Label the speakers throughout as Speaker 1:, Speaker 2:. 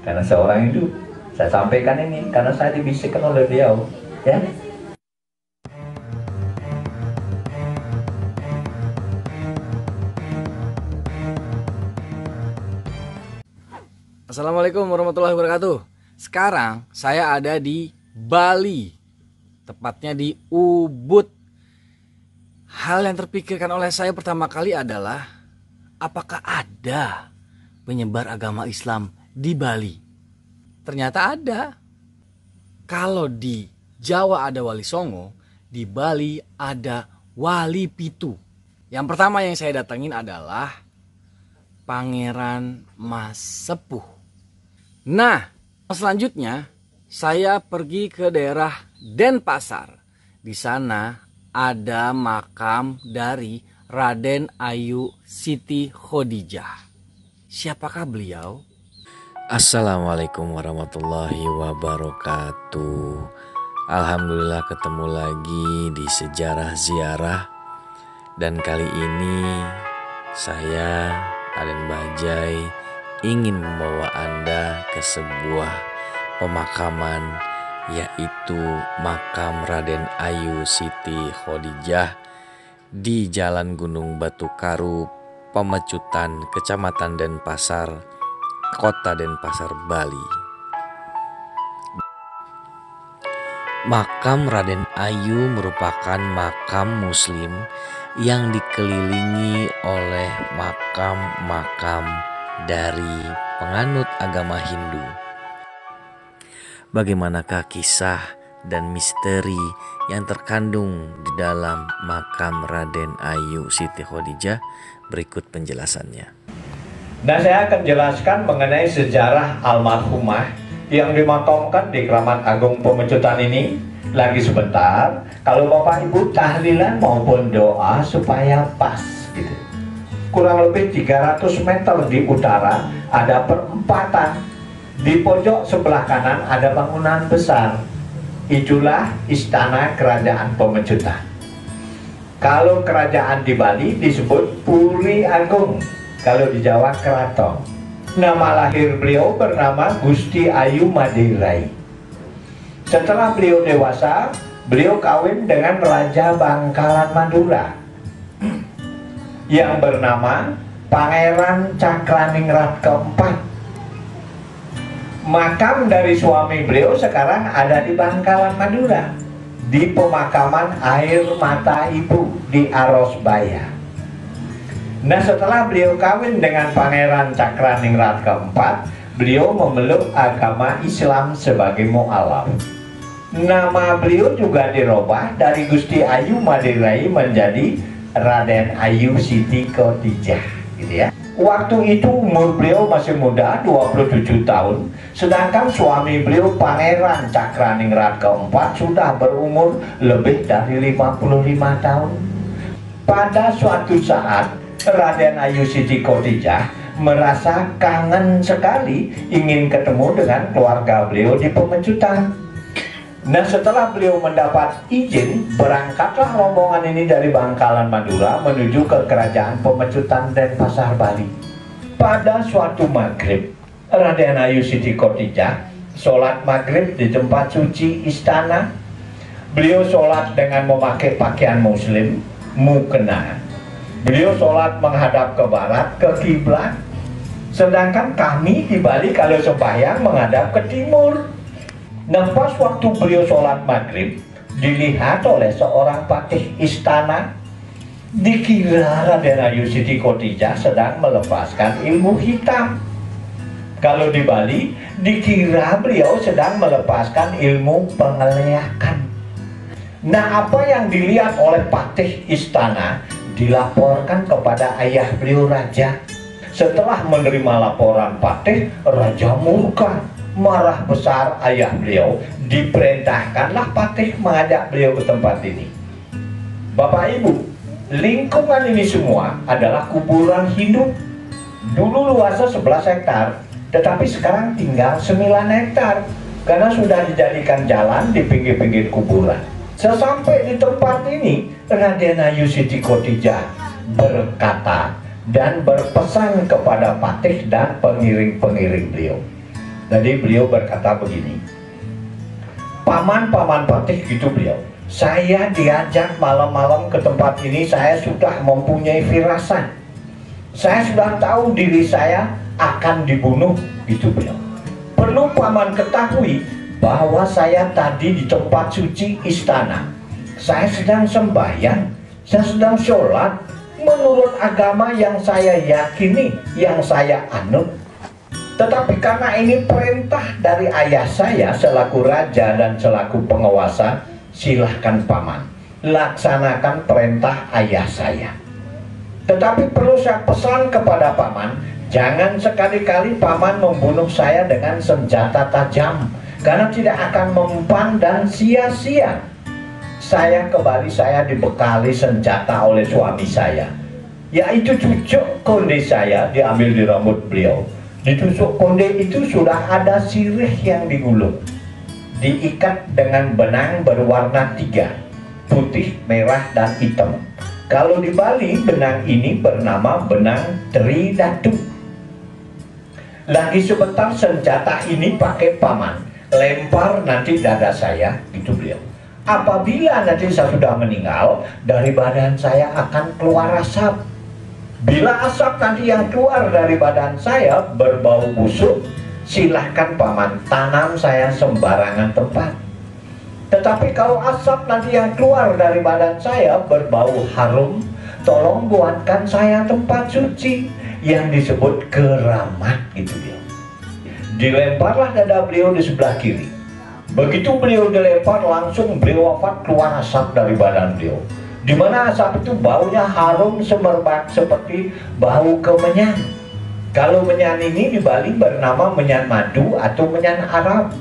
Speaker 1: Karena seorang hidup, saya sampaikan ini karena saya dibisikkan oleh beliau, ya.
Speaker 2: Assalamualaikum warahmatullahi wabarakatuh. Sekarang saya ada di Bali, tepatnya di Ubud. Hal yang terpikirkan oleh saya pertama kali adalah, apakah ada penyebar agama Islam di Bali? Ternyata ada. Kalau di Jawa ada Wali Songo, di Bali ada Wali Pitu. Yang pertama yang saya datangin adalah Pangeran Mas Sepuh. Nah, selanjutnya saya pergi ke daerah Denpasar. Di sana ada makam dari Raden Ayu Siti Khadijah. Siapakah beliau?
Speaker 3: Assalamualaikum warahmatullahi wabarakatuh. Alhamdulillah ketemu lagi di Sejarah Ziarah. Dan kali ini saya, Aden Bajai, ingin membawa Anda ke sebuah pemakaman, yaitu makam Raden Ayu Siti Khadijah di Jalan Gunung Batu Karu, Pemecutan, Kecamatan Denpasar, Kota Denpasar, Bali. Makam Raden Ayu merupakan makam Muslim yang dikelilingi oleh makam-makam dari penganut agama Hindu. Bagaimanakah kisah dan misteri yang terkandung di dalam makam Raden Ayu Siti Khadijah? Berikut penjelasannya.
Speaker 1: Nah, saya akan jelaskan mengenai sejarah almarhumah yang dimakamkan di Keramat Agung Pemecutan ini. Lagi sebentar, kalau Bapak Ibu tahlilan maupun doa supaya pas gitu. Kurang lebih 300 meter di utara ada perempatan. Di pojok sebelah kanan ada bangunan besar. Itulah istana kerajaan Pemecutan. Kalau kerajaan di Bali disebut Puri Agung, kalau di Jawa Keraton. Nama lahir beliau bernama Gusti Ayu Madirai. Setelah beliau dewasa, beliau kawin dengan Raja Bangkalan Madura yang bernama Pangeran Cakraningrat keempat. Makam dari suami beliau sekarang ada di Bangkalan Madura, di pemakaman Air Mata Ibu di Arosbaya. Nah, setelah beliau kawin dengan Pangeran Cakraningrat keempat, beliau memeluk agama Islam sebagai mu'alaf. Nama beliau juga dirubah dari Gusti Ayu Madirai menjadi Raden Ayu Siti Khadijah, gitu ya. Waktu itu umur beliau masih muda, 27 tahun, sedangkan suami beliau Pangeran Cakraningrat keempat sudah berumur lebih dari 55 tahun. Pada suatu saat, Raden Ayu Siti Khadijah merasa kangen sekali ingin ketemu dengan keluarga beliau di Pemecutan. Nah, setelah beliau mendapat izin, berangkatlah rombongan ini dari Bangkalan Madura menuju ke kerajaan Pemecutan Denpasar, Bali. Pada suatu maghrib, Raden Ayu Siti Khadijah sholat maghrib di tempat suci istana. Beliau sholat dengan memakai pakaian muslim, mukena. Beliau sholat menghadap ke barat, ke kiblat. Sedangkan kami di Bali kalau sembahyang menghadap ke timur. Nah, pas waktu beliau sholat maghrib, dilihat oleh seorang patih istana. Dikira Raden Ayu Siti Khadijah sedang melepaskan ilmu hitam. Kalau di Bali, dikira beliau sedang melepaskan ilmu pengeleakan. Nah, apa yang dilihat oleh patih istana dilaporkan kepada ayah beliau raja. Setelah menerima laporan patih, raja murka. Marah besar ayah beliau, diperintahkanlah patih mengajak beliau ke tempat ini. Bapak Ibu, lingkungan ini semua adalah kuburan hidup. Dulu luasnya 11 hektar, tetapi sekarang tinggal 9 hektar karena sudah dijadikan jalan di pinggir-pinggir kuburan. Sesampai di tempat ini, Raden Ayu Siti Khadijah berkata dan berpesan kepada Patih dan pengiring-pengiring beliau. Jadi beliau berkata begini, paman Patih, gitu beliau, saya diajak malam-malam ke tempat ini, saya sudah mempunyai firasat, saya sudah tahu diri saya akan dibunuh, gitu beliau. Perlu paman ketahui bahwa saya tadi di tempat suci istana, saya sedang sembahyang, saya sedang sholat menurut agama yang saya yakini, yang saya anut. Tetapi karena ini perintah dari ayah saya selaku raja dan selaku penguasa, silahkan paman laksanakan perintah ayah saya. Tetapi perlu saya pesan kepada paman, jangan sekali-kali paman membunuh saya dengan senjata tajam, karena tidak akan mempan dan sia-sia. Saya dibekali senjata oleh suami saya, yaitu cucuk konde saya diambil di rambut beliau. Di tusuk konde itu sudah ada sirih yang digulung, diikat dengan benang berwarna 3, putih, merah, dan hitam. Kalau di Bali benang ini bernama benang Tridatu. Lagi sebentar senjata ini pakai paman lempar nanti dada saya, gitu beliau. Apabila nanti saya sudah meninggal, dari badan saya akan keluar asap. Bila asap nanti yang keluar dari badan saya berbau busuk, silahkan paman tanam saya sembarangan tempat. Tetapi kalau asap nanti yang keluar dari badan saya berbau harum, tolong buatkan saya tempat suci yang disebut keramat, gitu dia. Dilemparlah dada beliau di sebelah kiri. Begitu beliau dilempar, langsung beliau wafat, keluar asap dari badan beliau. Di mana asap itu baunya harum semerbak seperti bau kemenyan. Kalau menyan ini di Bali bernama menyan madu atau menyan Arab.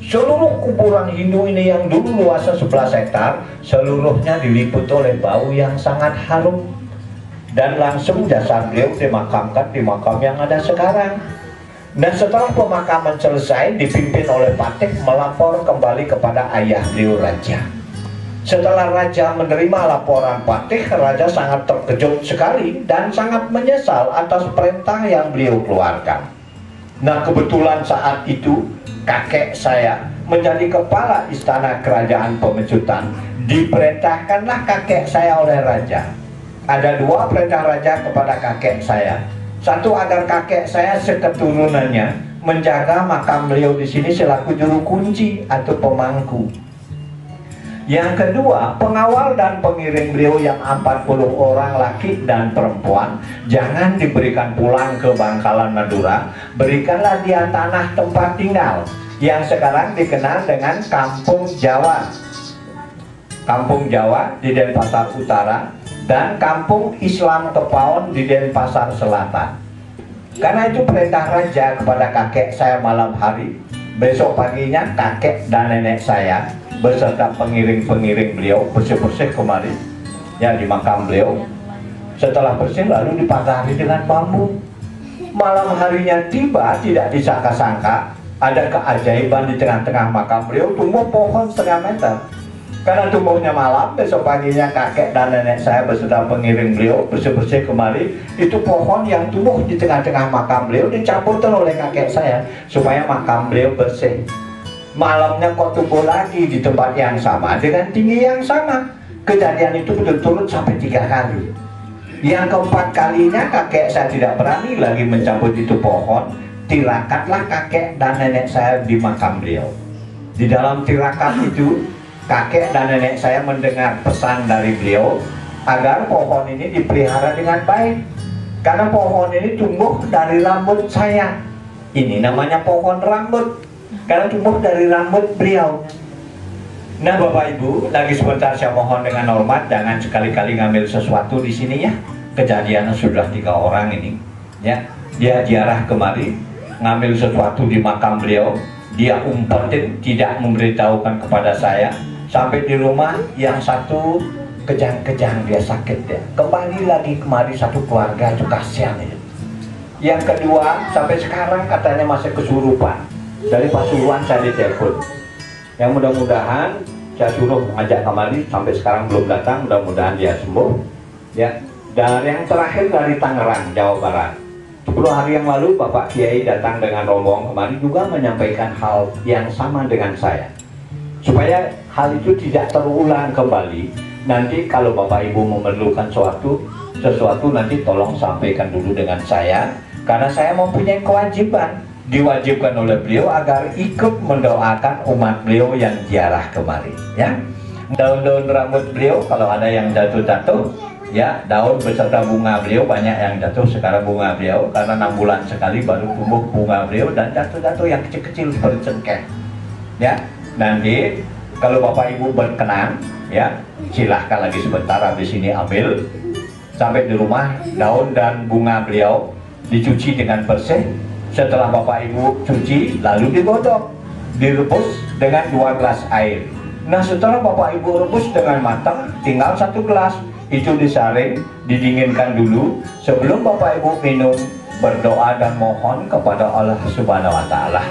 Speaker 1: Seluruh kuburan Hindu ini yang dulu luasnya 11 hektar, seluruhnya diliput oleh bau yang sangat harum. Dan langsung jasad beliau dimakamkan di makam yang ada sekarang. Dan setelah pemakaman selesai, dipimpin oleh Patih melapor kembali kepada ayah beliau raja. Setelah raja menerima laporan Patih, raja sangat terkejut sekali dan sangat menyesal atas perintah yang beliau keluarkan. Nah, kebetulan saat itu kakek saya menjadi kepala istana kerajaan Pemecutan. Diperintahkanlah kakek saya oleh raja. Ada 2 perintah raja kepada kakek saya. Satu, agar kakek saya seketurunannya menjaga makam beliau di sini selaku juru kunci atau pemangku. Yang kedua, pengawal dan pengiring beliau yang 40 orang laki dan perempuan jangan diberikan pulang ke Bangkalan Madura, berikanlah dia tanah tempat tinggal yang sekarang dikenal dengan Kampung Jawa. Kampung Jawa di Denpasar Utara dan Kampung Islam Kepaon di Denpasar Selatan. Karena itu perintah raja kepada kakek saya malam hari. Besok paginya kakek dan nenek saya beserta pengiring-pengiring beliau bersih-bersih kemari ya di makam beliau. Setelah bersih lalu dipagari dengan bambu. Malam harinya tiba, tidak disangka-sangka ada keajaiban di tengah-tengah makam beliau, tumbuh pohon 1/2 meter. Karena tumbuhnya malam, besok paginya kakek dan nenek saya beserta pengiring beliau bersih-bersih kemari. Itu pohon yang tumbuh di tengah-tengah makam beliau dicabutkan oleh kakek saya supaya makam beliau bersih. Malamnya kok tumbuh lagi di tempat yang sama dengan tinggi yang sama. Kejadian itu berturut sampai 3 kali. Yang keempat kalinya kakek saya tidak berani lagi mencabut itu pohon. Tirakatlah kakek dan nenek saya di makam beliau. Di dalam tirakat itu kakek dan nenek saya mendengar pesan dari beliau agar pohon ini dipelihara dengan baik. Karena pohon ini tumbuh dari rambut saya. Ini namanya pohon rambut, karena tumbuh dari rambut beliau. Nah Bapak Ibu, lagi sebentar saya mohon dengan hormat jangan sekali-kali ngambil sesuatu di sini ya. Kejadiannya sudah 3 orang ini ya. Dia diarah kemari ngambil sesuatu di makam beliau, dia umpetin, tidak memberitahukan kepada saya. Sampai di rumah yang satu kejang-kejang, dia sakit ya. Kembali lagi kemari satu keluarga itu kasihan ya. Yang kedua sampai sekarang katanya masih kesurupan. Dari Pasuruan saya ditelepon. Yang mudah-mudahan saya suruh ngajak kemari, sampai sekarang belum datang, mudah-mudahan dia sembuh ya. Dan yang terakhir dari Tangerang, Jawa Barat. 10 hari yang lalu Bapak Kiai datang dengan rombongan kemari juga menyampaikan hal yang sama dengan saya. Supaya hal itu tidak terulang kembali, nanti kalau Bapak Ibu memerlukan sesuatu nanti tolong sampaikan dulu dengan saya. Karena saya mempunyai kewajiban, diwajibkan oleh beliau agar ikut mendoakan umat beliau yang ziarah kemari. Ya, daun-daun rambut beliau kalau ada yang jatuh-jatuh, ya daun beserta bunga beliau banyak yang jatuh sekarang bunga beliau karena 6 bulan sekali baru tumbuh bunga beliau dan jatuh-jatuh yang kecil-kecil seperti cengkeh. Ya, nanti kalau Bapak Ibu berkenan, ya silahkan lagi sebentar habis ini ambil sampai di rumah daun dan bunga beliau dicuci dengan bersih. Setelah Bapak Ibu cuci lalu digodok, direbus dengan 2 gelas air. Nah setelah Bapak Ibu rebus dengan matang, tinggal 1 gelas itu disaring, didinginkan dulu sebelum Bapak Ibu minum, berdoa dan mohon kepada Allah Subhanahu wa Ta'ala.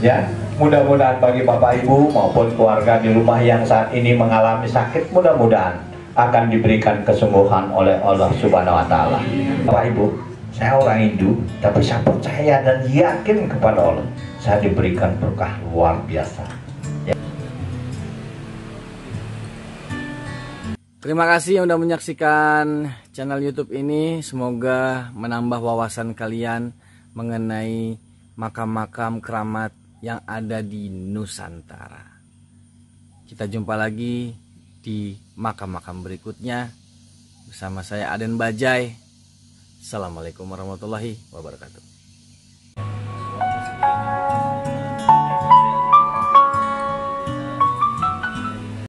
Speaker 1: Ya, mudah-mudahan bagi Bapak Ibu maupun keluarga di rumah yang saat ini mengalami sakit, mudah-mudahan akan diberikan kesembuhan oleh Allah Subhanahu wa Ta'ala. Bapak Ibu, saya orang Hindu, tapi saya percaya dan yakin kepada Allah. Saya diberikan berkah luar biasa.
Speaker 2: Terima kasih yang sudah menyaksikan channel YouTube ini. Semoga menambah wawasan kalian mengenai makam-makam keramat yang ada di Nusantara. Kita jumpa lagi di makam-makam berikutnya bersama saya Aden Bajai. Assalamualaikum warahmatullahi wabarakatuh.